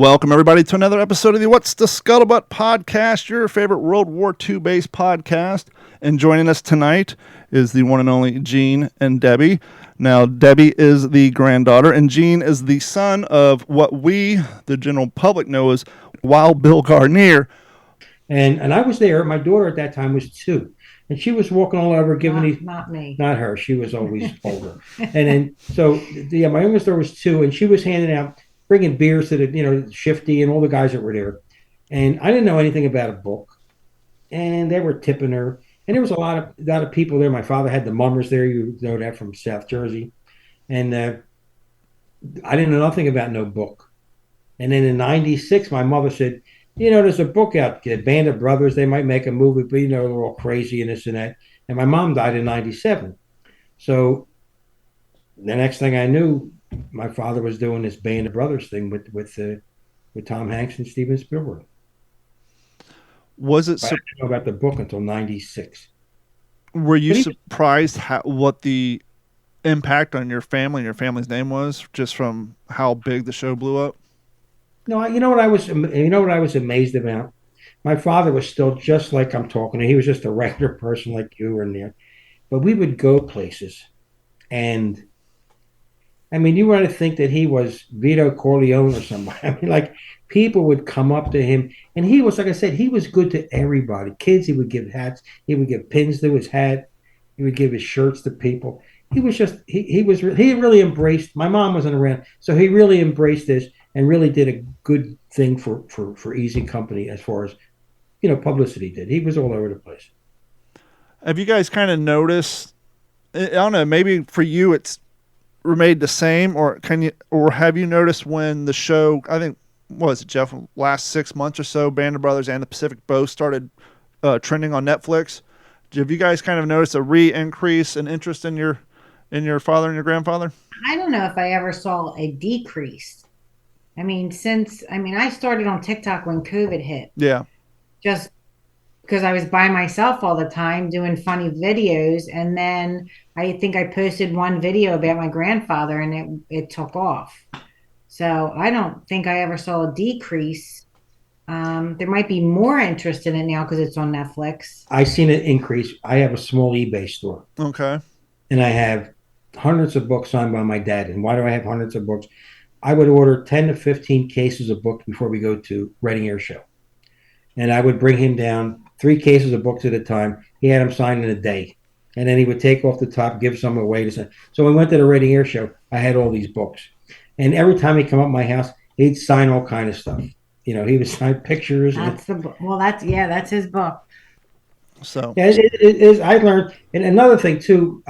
Welcome, everybody, to another episode of the What's the Scuttlebutt Podcast, your favorite World War II-based podcast. And joining us tonight is the one and only Gene and Debbie. Now, Debbie is the granddaughter, and Gene is the son of what we, the general public, know as Wild Bill Guarnere. And I was there. My daughter at that time was 2. And she was walking all over giving not me. Not her. She was always older. And then, so, yeah, my youngest daughter was 2, and she was handing out, bringing beers to the, Shifty and all the guys that were there. And I didn't know anything about a book. And they were tipping her. And there was a lot of people there. My father had the mummers there. You know that from South Jersey. And I didn't know nothing about no book. And then in 96, my mother said, there's a book out there, Band of Brothers. They might make a movie, but, they're all crazy and this and that. And my mom died in 97. So the next thing I knew, my father was doing this Band of Brothers thing with Tom Hanks and Steven Spielberg. Was it? I didn't know about the book until 96. Were you surprised what the impact on your family and your family's name was, just from how big the show blew up? No, you know what I was amazed about? My father was still just like I'm talking to. He was just a regular person like you were in there. But we would go places, and you want to think that he was Vito Corleone or somebody. Like, people would come up to him, and he was, like I said, he was good to everybody. Kids, he would give hats. He would give pins to his hat. He would give his shirts to people. He was just, he really embraced, my mom wasn't around, so he really embraced this and really did a good thing for Easy Company as far as, publicity did. He was all over the place. Have you guys kind of noticed, I don't know, maybe for you it's remained the same, or have you noticed when the show, I think, what was it, Jeff, last 6 months or so, Band of Brothers and the Pacific both started trending on Netflix? Have you guys kind of noticed a re-increase in interest in your father and your grandfather? I don't know if I ever saw a decrease. I started on TikTok when COVID hit. Yeah. Just because I was by myself all the time doing funny videos. And then I think I posted one video about my grandfather, and it took off. So I don't think I ever saw a decrease. There might be more interest in it now because it's on Netflix. I seen it increase. I have a small eBay store. Okay. And I have hundreds of books signed by my dad. And why do I have hundreds of books? I would order 10 to 15 cases of books before we go to Reading Air Show. And I would bring him down 3 cases of books at a time. He had them signed in a day. And then he would take off the top, give some away. So when we went to the Reading Air Show, I had all these books. And every time he'd come up to my house, he'd sign all kind of stuff. He would sign pictures. That's that's his book. So yeah, it is. I learned. And another thing too,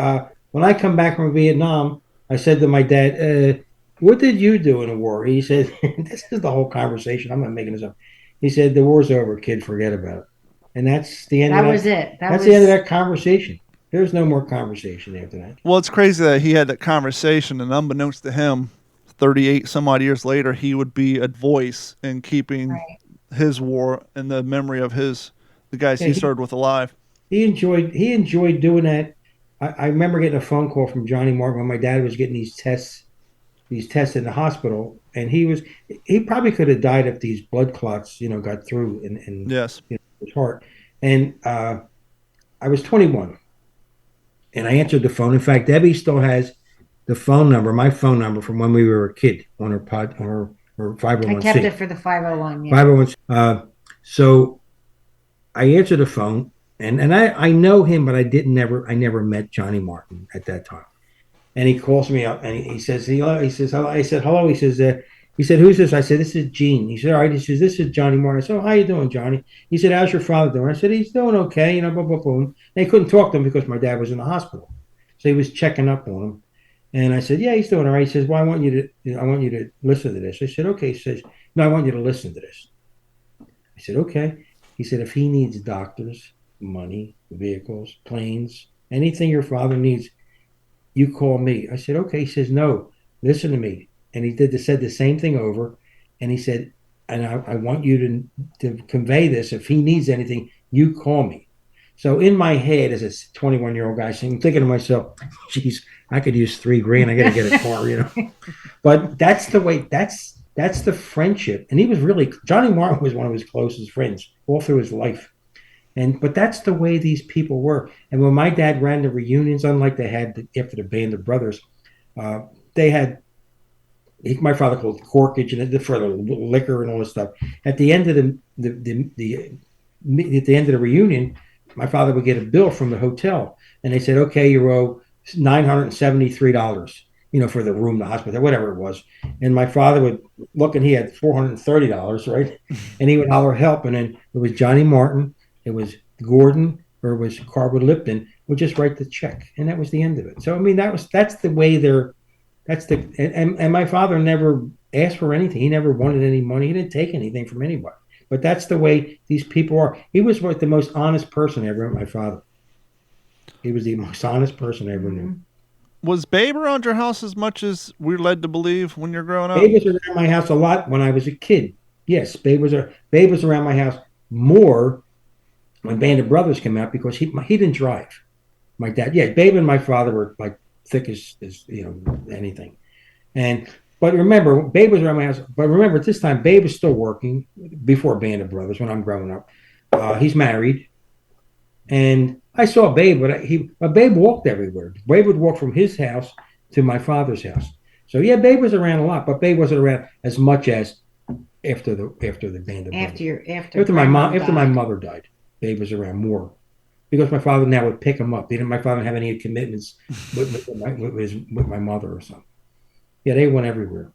when I come back from Vietnam, I said to my dad, what did you do in the war? He said, this is the whole conversation. I'm not making this up. He said, the war's over, kid, forget about it. And that's the end of that. Was it. That's the end of that conversation. There's no more conversation after that. Well, it's crazy that he had that conversation, and unbeknownst to him, 38 some odd years later, he would be a voice in keeping his war and the memory of the guys he served with alive. He enjoyed doing that. I remember getting a phone call from Johnny Martin when my dad was getting these tests in the hospital, and he probably could have died if these blood clots, got through in yes. His heart. And I was 21, and I answered the phone. In fact, Debbie still has the phone number, my phone number from when we were a kid on her 501c. I kept it for the 501. Yeah. 501. So I answered the phone, and I know him, but I never met Johnny Martin at that time. And he calls me up, and he says, hello. He says, hello. I said, hello. He said, who's this? I said, this is Gene. He said, all right. He says, this is Johnny Martin. I said, oh, how you doing, Johnny? He said, how's your father doing? I said, he's doing okay, blah, blah, blah. And he couldn't talk to him because my dad was in the hospital. So he was checking up on him. And I said, yeah, he's doing all right. He says, well, I want you to listen to this. I said, okay. He says, no, I want you to listen to this. I said, okay. He said, if he needs doctors, money, vehicles, planes, anything your father needs, you call me. I said, okay. He says, no, listen to me. And he said the same thing over. And he said, and I want you to convey this. If he needs anything, you call me. So in my head, as a 21-year-old guy, I'm thinking to myself, geez, I could use $3,000. I got to get a car, But that's the way, that's that's the friendship. And he was really, Johnny Martin was one of his closest friends all through his life. But that's the way these people were. And when my dad ran the reunions, unlike they had after the Band of Brothers, they had, my father called it corkage and for the liquor and all this stuff. At the end of the reunion, my father would get a bill from the hotel, and they said, "Okay, you owe $973, for the room, the hospital, whatever it was." And my father would look, and he had $430, right? And he would holler help, and then it was Johnny Martin, it was Gordon, or it was Carwood Lipton would just write the check, and that was the end of it. So I mean, that's the way they're. And my father never asked for anything. He never wanted any money. He didn't take anything from anybody. But that's the way these people are. He was the most honest person I ever met, my father. He was the most honest person I ever knew. Was Babe around your house as much as we're led to believe when you're growing up? Babe was around my house a lot when I was a kid. Yes, Babe was around my house more when Band of Brothers came out because he didn't drive. My dad, Babe and my father were like thick as anything. But remember, Babe was around my house. But remember, at this time, Babe was still working before Band of Brothers when I'm growing up. He's married, and I saw Babe, but Babe walked everywhere. Babe would walk from his house to my father's house. So yeah, Babe was around a lot, but Babe wasn't around as much as after the Band of Brothers. After my mother died, Babe was around more. Because my father now would pick him up. My father didn't have any commitments with my mother or something. Yeah, they went everywhere.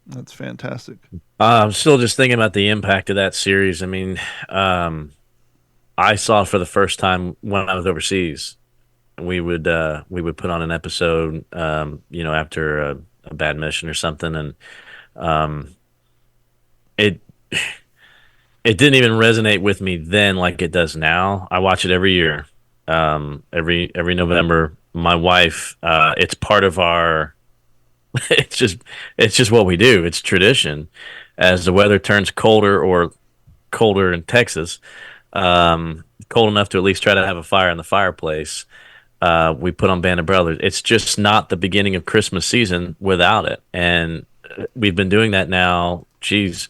That's fantastic. I'm still just thinking about the impact of that series. I mean, I saw it for the first time when I was overseas. We would put on an episode, after a bad mission or something, and it didn't even resonate with me then like it does now. I watch it every year, every November. My wife, it's part of our. It's just what we do. It's tradition. As the weather turns colder in Texas, cold enough to at least try to have a fire in the fireplace, we put on Band of Brothers. It's just not the beginning of Christmas season without it, and we've been doing that now. Geez.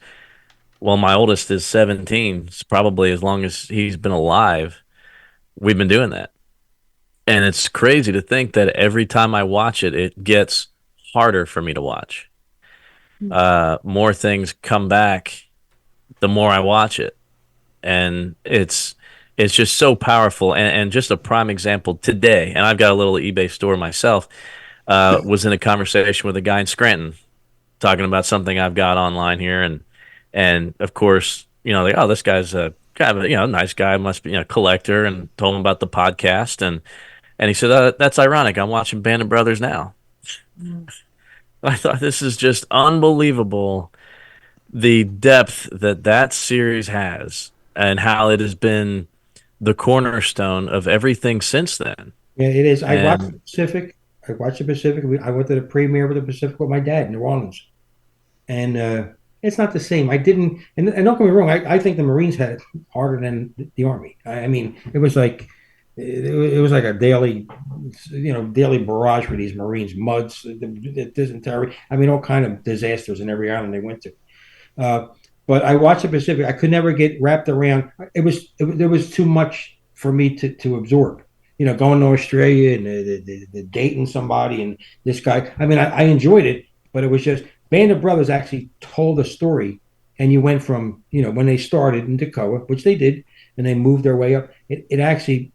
Well, my oldest is 17. It's probably as long as he's been alive. We've been doing that. And it's crazy to think that every time I watch it, it gets harder for me to watch. More things come back the more I watch it. And it's just so powerful. And just a prime example today, and I've got a little eBay store myself, was in a conversation with a guy in Scranton talking about something I've got online here. And of course, this guy's a kind of a nice guy, must be a collector, and told him about the podcast, and he said, "That's ironic. I'm watching Band of Brothers now." I thought this is just unbelievable, the depth that series has, and how it has been the cornerstone of everything since then. Yeah, it is. I watched the Pacific. I went to the premiere of the Pacific with my dad in New Orleans, and it's not the same. I didn't, and don't get me wrong. I think the Marines had it harder than the Army. I mean, it was like a daily barrage for these Marines, muds, dysentery. I mean, all kind of disasters in every island they went to. But I watched the Pacific. I could never get wrapped around. There was too much for me to absorb. Going to Australia and the dating somebody and this guy. I mean, I enjoyed it, but it was just. Band of Brothers actually told a story, and you went from, when they started in Toccoa, which they did, and they moved their way up, it actually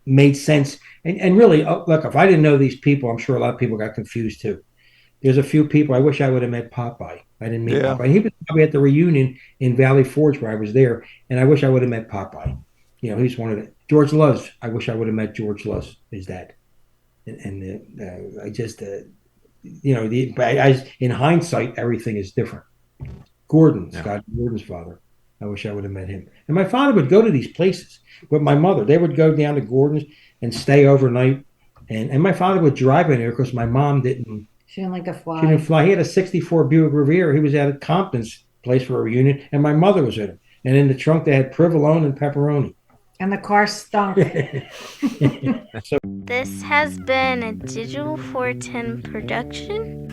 made sense. And really, look, if I didn't know these people, I'm sure a lot of people got confused too. There's a few people, I wish I would have met Popeye. I didn't meet Popeye. He was probably at the reunion in Valley Forge where I was there, and I wish I would have met Popeye. He's one of the, George Luz, I wish I would have met George Luz, his dad. And I just... in hindsight, everything is different. Scott Gordon's father. I wish I would have met him. And my father would go to these places with my mother. They would go down to Gordon's and stay overnight. And my father would drive in there because my mom didn't. She didn't like to fly. She didn't fly. He had a '64 Buick Riviera. He was at Compton's place for a reunion, and my mother was in it. And in the trunk, they had provolone and pepperoni. And the car stunk. This has been a Digital 410 production.